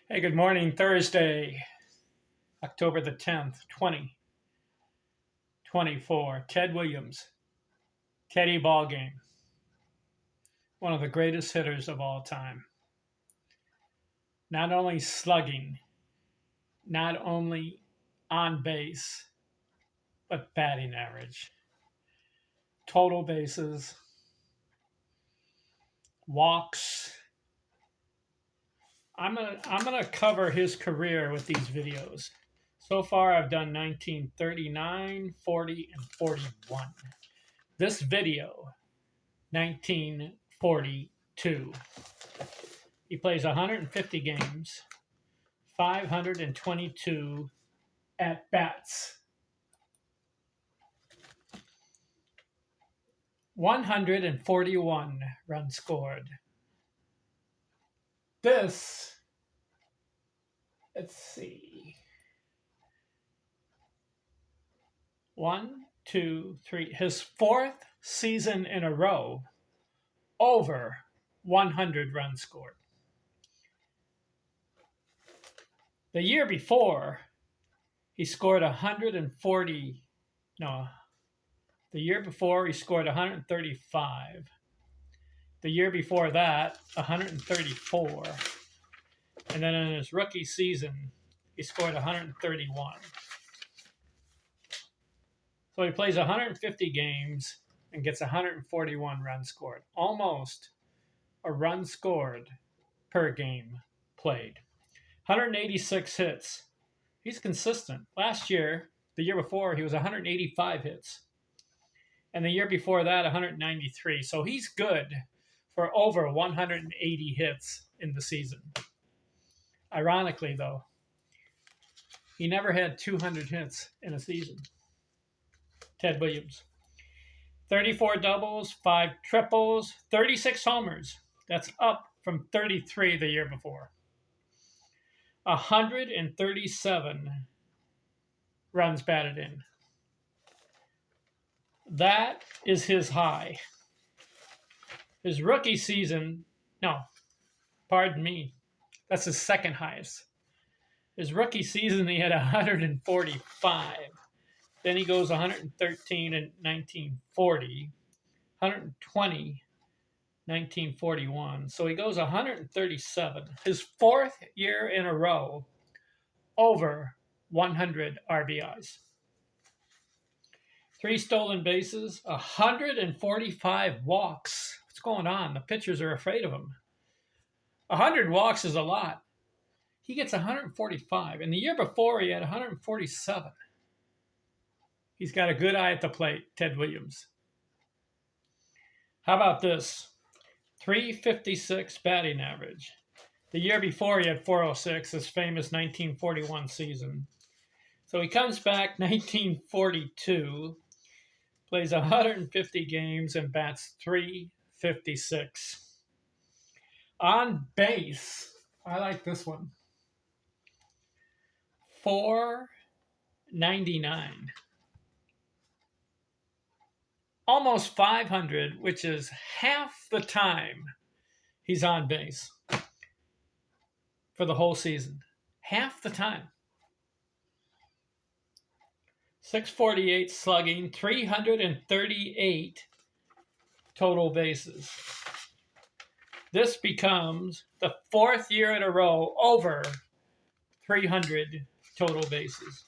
Hey, good morning. Thursday, October the 10th, 2024. Ted Williams, Teddy Ballgame, one of the greatest hitters of all time. Not only slugging, not only on base, but batting average. Total bases, walks. I'm gonna cover his career with these videos. So far, I've done 1939, 40, and 41. This video 1942. He plays 150 games, 522 at bats, 141 runs scored. This, let's see, one, two, three, his fourth season in a row over 100 runs scored. The year before, he scored 140. No, the year before, he scored 135. The year before that, 134. And then in his rookie season, he scored 131. So he plays 150 games and gets 141 runs scored. Almost a run scored per game played. 186 hits. He's consistent. Last year, the year before, he was 185 hits. And the year before that, 193. So he's good for over 180 hits in the season. Ironically, though, he never had 200 hits in a season. Ted Williams. 34 doubles, 5 triples, 36 homers. That's up from 33 the year before. 137 runs batted in. That is his high. His rookie season, no, pardon me, that's his second highest. His rookie season, he had 145. Then he goes 113 in 1940, 120, 1941. So he goes 137. His fourth year in a row over 100 RBIs. 3 stolen bases, 145 walks. What's going on? The pitchers are afraid of him. 100 walks is a lot. He gets 145. And the year before, he had 147. He's got a good eye at the plate, Ted Williams. How about this? 356 batting average. The year before, he had 406, his famous 1941 season. So he comes back 1942, plays 150 games, and bats 356. On base, I like this one. 499. Almost 500, which is half the time he's on base for the whole season. Half the time. 648 slugging, 338 total bases. This becomes the fourth year in a row over 300 total bases.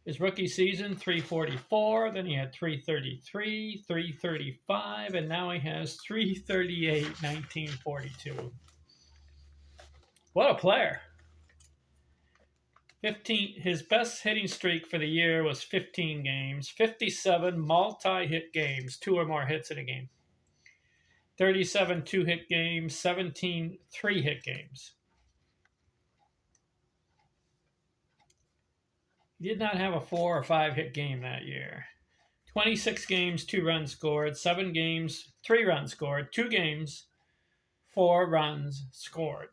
His rookie season, 344, then he had 333, 335, and now he has 338, 1942. What a player. His best hitting streak for the year was 15 games, 57 multi-hit games, 2 or more hits in a game, 37 2-hit games, 17 3-hit games. He did not have a 4 or 5-hit game that year. 26 games, 2 runs scored, 7 games, 3 runs scored, 2 games, 4 runs scored.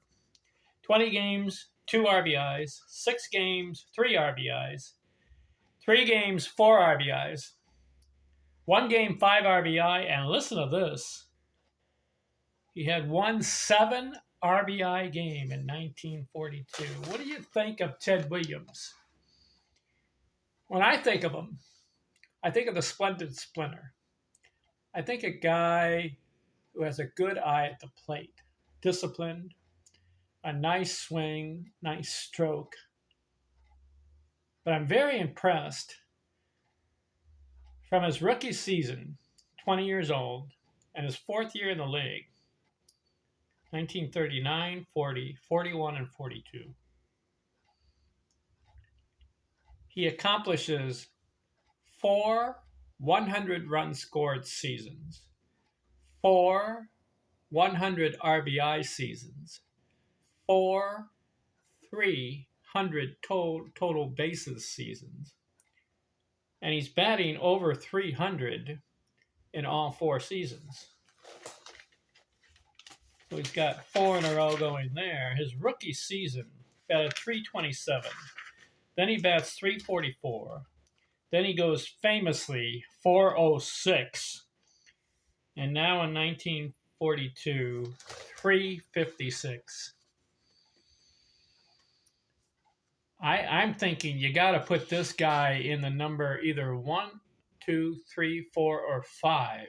20 games, 2 RBIs, 6 games, 3 RBIs, 3 games, 4 RBIs, 1 game, 5 RBI, and listen to this. He had won 7 RBI game in 1942. What do you think of Ted Williams? When I think of him, I think of the Splendid Splinter. I think a guy who has a good eye at the plate, disciplined, a nice swing, nice stroke. But I'm very impressed from his rookie season, 20 years old, and his fourth year in the league, 1939, 40, 41, and 42. He accomplishes 4 100 run scored seasons, 4 100 RBI seasons, 4 300 total bases seasons, and he's batting over 300 in all 4 seasons. So he's got 4 in a row going there. His rookie season batted 327. Then he bats 344. Then he goes famously 406. And now in 1942, 356. I'm thinking you got to put this guy in the number either 1, 2, 3, 4, or 5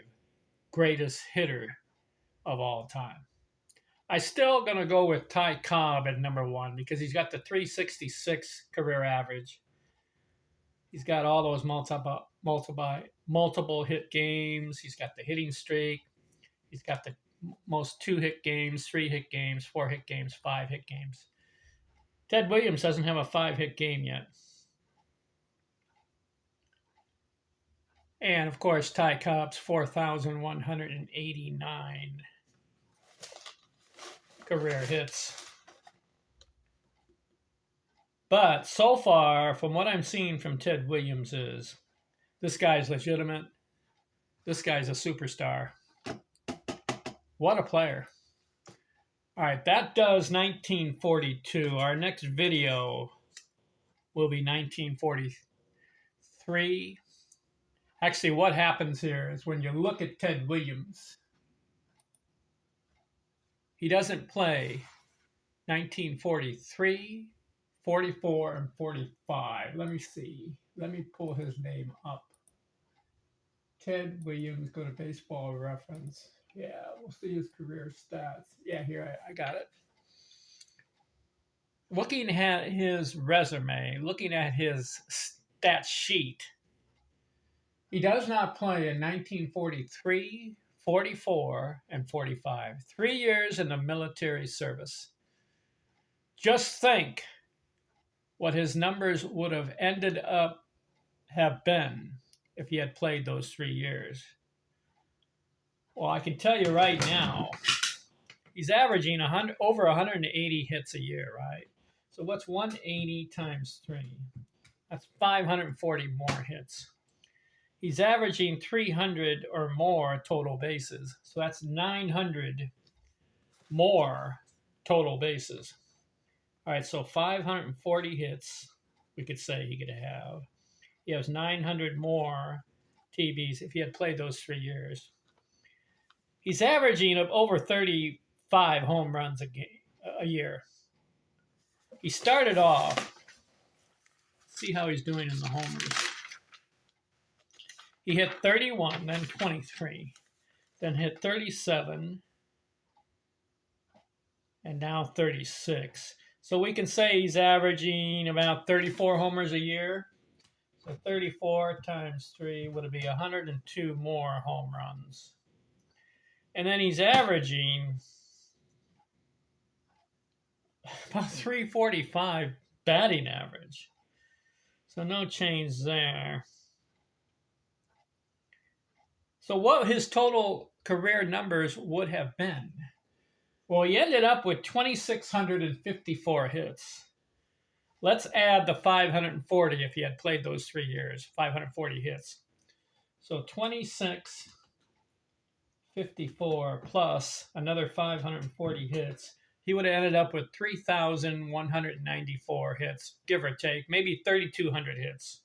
greatest hitter of all time. I'm still going to go with Ty Cobb at number 1 because he's got the 366 career average. He's got all those multiple hit games. He's got the hitting streak. He's got the most 2-hit games, 3-hit games, 4-hit games, 5-hit games. Ted Williams doesn't have a 5-hit game yet. And, of course, Ty Cobb's 4,189 career hits. But so far, from what I'm seeing from Ted Williams is this guy's legitimate. This guy's a superstar. What a player. All right, that does 1942. Our next video will be 1943. Actually, what happens here is when you look at Ted Williams, he doesn't play 1943, 44, and 45. Let me see. Let me pull his name up. Ted Williams, go to Baseball Reference. Yeah, we'll see his career stats. Yeah, here, I got it. Looking at his resume, looking at his stat sheet, he does not play in 1943, 44, and 45. 3 years in the military service. Just think what his numbers would have ended up have been if he had played those 3 years. Well, I can tell you right now, he's averaging over 180 hits a year, right? So what's 180 times 3? That's 540 more hits. He's averaging 300 or more total bases. So that's 900 more total bases. All right, so 540 hits, we could say he could have. He has 900 more TBs if he had played those 3 years. He's averaging over 35 home runs a year. He started off, see how he's doing in the homers. He hit 31, then 23, then hit 37, and now 36. So we can say he's averaging about 34 homers a year. So 34 times 3 would be 102 more home runs. And then he's averaging about 345 batting average. So no change there. So what his total career numbers would have been? Well, he ended up with 2,654 hits. Let's add the 540 if he had played those 3 years, 540 hits. So 2,654 plus another 540 hits. He would have ended up with 3,194 hits, give or take, maybe 3,200 hits.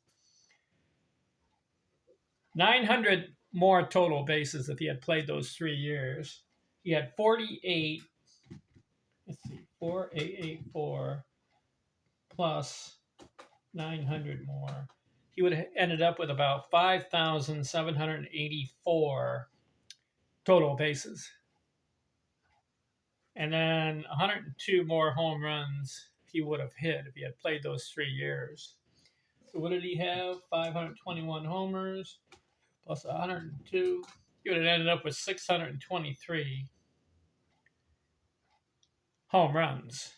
900 more total bases if he had played those 3 years. He had 48 4884 plus 900 more. He would have ended up with about 5,784 total bases. And then 102 more home runs he would have hit if he had played those 3 years. So what did he have? 521 homers plus 102. He would have ended up with 623 home runs.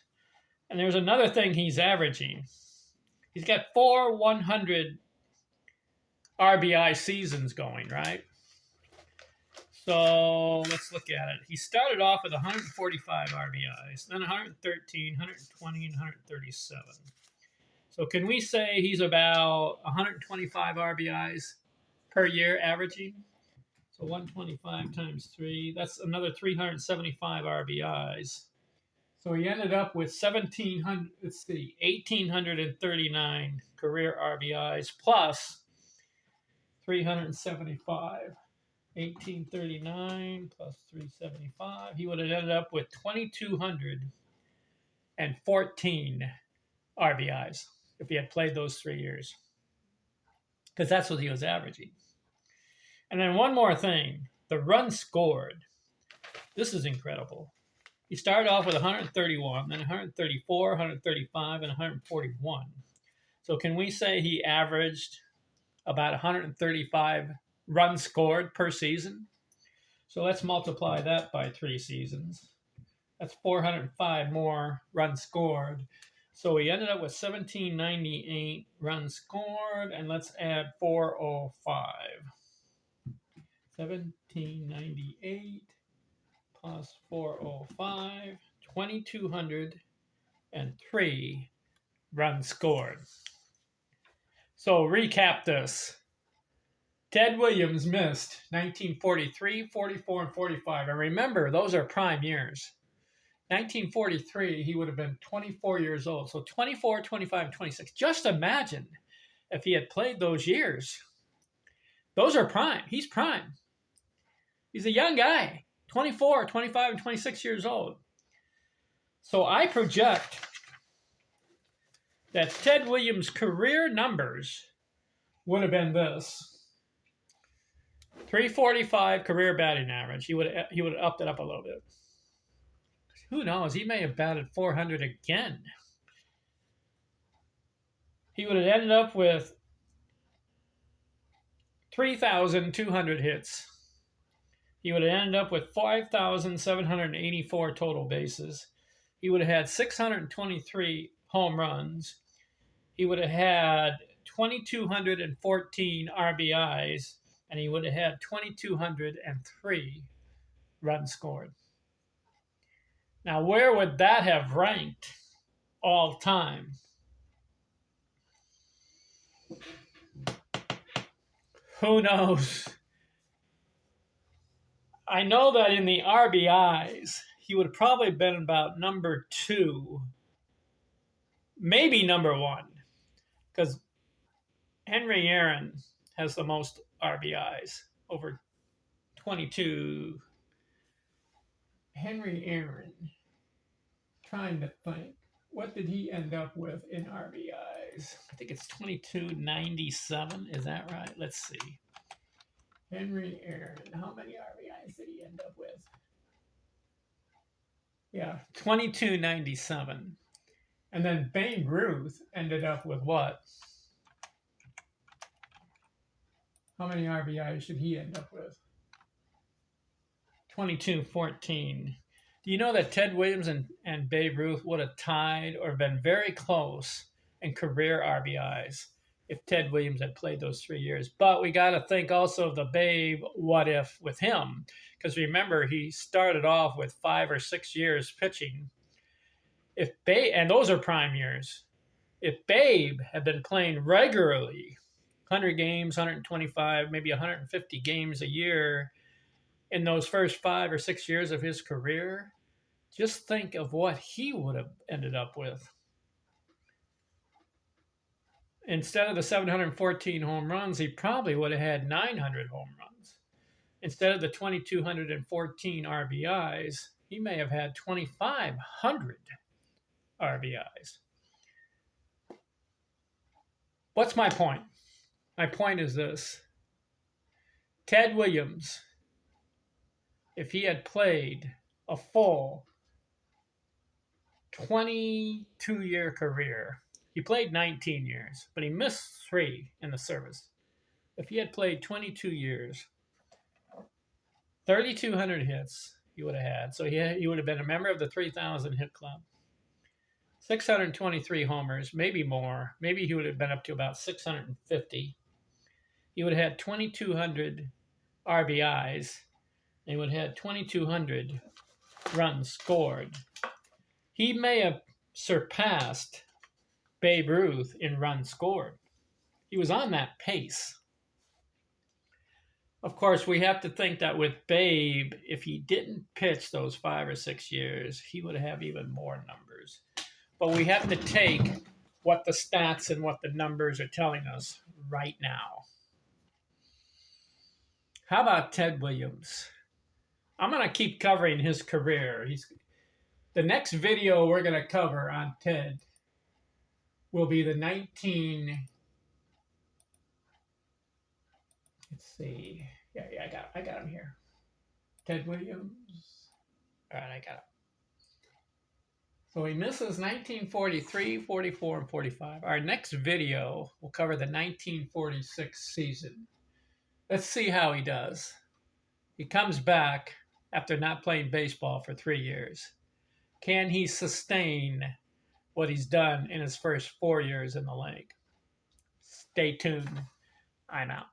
And there's another thing he's averaging. He's got 4 100 RBI seasons going, right? So let's look at it. He started off with 145 RBIs, then 113, 120, and 137. So can we say he's about 125 RBIs per year averaging? So 125 times 3, that's another 375 RBIs. So he ended up with 1,839 career RBIs plus 375. 1839 plus 375. He would have ended up with 2,214 RBIs if he had played those 3 years, because that's what he was averaging. And then one more thing, the runs scored. This is incredible. He started off with 131, then 134, 135, and 141. So can we say he averaged about 135 runs scored per season? So let's multiply that by 3 seasons. That's 405 more runs scored. So he ended up with 1,798 runs scored, and let's add 405. 1,798 plus 405, 2,203 runs scored. So recap this. Ted Williams missed 1943, 44, and 45. And remember, those are prime years. 1943, he would have been 24 years old. So 24, 25, and 26. Just imagine if he had played those years. Those are prime. He's prime. He's a young guy, 24, 25, and 26 years old. So I project that Ted Williams' career numbers would have been this. 345 career batting average. He would have upped it up a little bit. Who knows? He may have batted 400 again. He would have ended up with 3,200 hits. He would have ended up with 5,784 total bases. He would have had 623 home runs. He would have had 2,214 RBIs. And he would have had 2,203 runs scored. Now, where would that have ranked all time? Who knows? I know that in the RBIs, he would have probably been about number 2, maybe number 1, because Henry Aaron has the most RBIs, over 22. Henry Aaron, trying to think, what did he end up with in RBIs? I think it's 2297, is that right? Let's see. Henry Aaron, how many RBIs did he end up with? Yeah, 2297. And then Babe Ruth ended up with what? How many RBIs should he end up with? 2214. Do you know that Ted Williams and Babe Ruth would have tied or been very close in career RBIs if Ted Williams had played those 3 years? But we got to think also of the Babe what if with him, because remember, he started off with 5 or 6 years pitching. If Babe, and those are prime years, if Babe had been playing regularly, 100 games, 125, maybe 150 games a year in those first 5 or 6 years of his career, just think of what he would have ended up with. Instead of the 714 home runs, he probably would have had 900 home runs. Instead of the 2,214 RBIs, he may have had 2,500 RBIs. What's my point? My point is this. Ted Williams, if he had played a full 22-year career, he played 19 years, but he missed 3 in the service. If he had played 22 years, 3,200 hits he would have had. So he would have been a member of the 3,000 hit club. 623 homers, maybe more. Maybe he would have been up to about 650. He would have had 2,200 RBIs. And he would have had 2,200 runs scored. He may have surpassed Babe Ruth in runs scored. He was on that pace. Of course, we have to think that with Babe, if he didn't pitch those 5 or 6 years, he would have even more numbers. But we have to take what the stats and what the numbers are telling us right now. How about Ted Williams? I'm going to keep covering his career. The next video we're going to cover on Ted will be the let's see. Yeah, I got him here. Ted Williams. All right, I got him. So he misses 1943, 44, and 45. Our next video will cover the 1946 season. Let's see how he does. He comes back after not playing baseball for 3 years. Can he sustain what he's done in his first 4 years in the league? Stay tuned. I'm out.